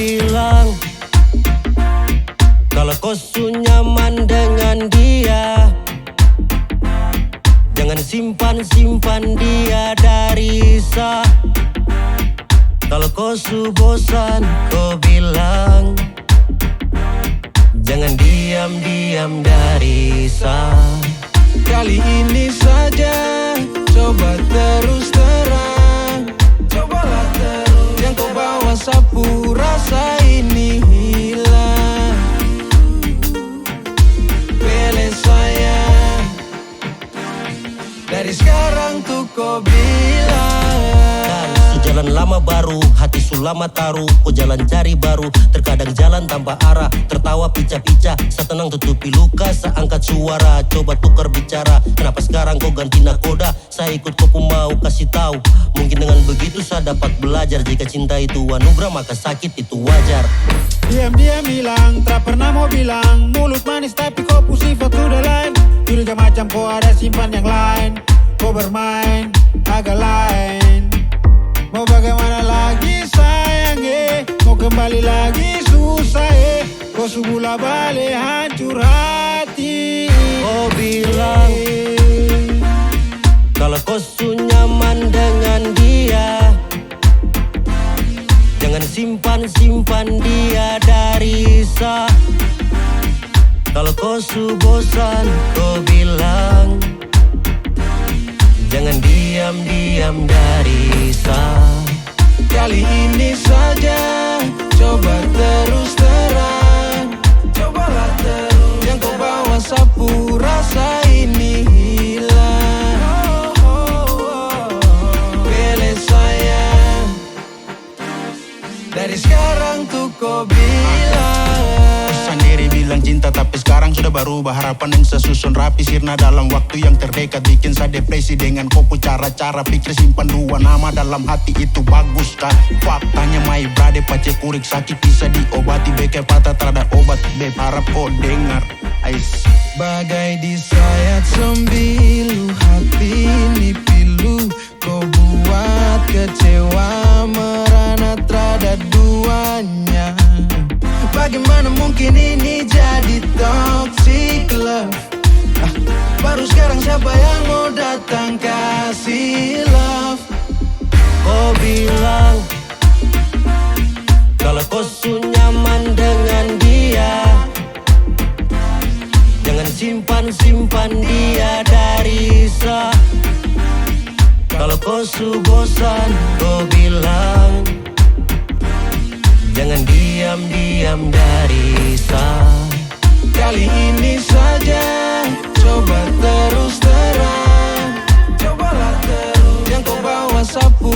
bilang kalau kau su nyaman dengan dia, jangan simpan-simpan dia dari Sa. Kalau kau su bosan, kau bilang jangan diam-diam dari Sa. Kali ini saja, coba terus terang. Cobalah terus. Yang kau bawa sapu rasa ini hilang. Pilih saya. Dari sekarang tuh kau bilang. Jalan lama baru, hati sulama taruh. Kau jalan cari baru, terkadang jalan tanpa arah. Tertawa pica-pica, setenang tutupi luka. Seangkat suara, coba tukar bicara. Kenapa sekarang kau ganti nakoda? Saya ikut kau pun mau kasih tahu. Mungkin dengan begitu saya dapat belajar. Jika cinta itu anugerah maka sakit itu wajar. Diam-diam hilang, tak pernah mau bilang. Mulut manis tapi kau pusing to the line. Curiga macam kau ada simpan yang lain. Kau bermain agak lain. Mau bagaimana lagi sayang mau kembali lagi susah kau subula balik hancur hati. Kau bilang kalau kau su nyaman dengan dia, jangan simpan-simpan dia dari Sa. Kalau kau su bosan, kau bilang jangan diam-diam dari Sa. Kali ini saja, coba terus terang. Cobalah terus. Yang kau bawa sapu rasa ini hilang. Pilih saya. Dari sekarang tuh kau bilang. Sendiri bilang cinta tapi sekarang sudah berubah. Harapan yang sesusun rapi sirna dalam waktu yang terdekat. Bikin saya depresi dengan kopu cara-cara pikir. Simpan dua nama dalam hati itu bagus kan. Faktanya my brother pace kurik sakit bisa diobati. Beke patah terhadap obat beb harap kau dengar Ais. Bagai disayat sembilu hati ini pilu. Kau buat kecewa merana terhadap duanya. Bagaimana mungkin ini jadi toxic love? Baru sekarang siapa yang mau datang kasih love? Kau bilang kalau kau su nyaman dengan dia, jangan simpan-simpan dia dari Sa. Kalau kau su bosan, kau bilang jangan diam-diam dari Sa. Kali ini saja, coba terus terang. Cobalah terus. Yang kau bawa sapu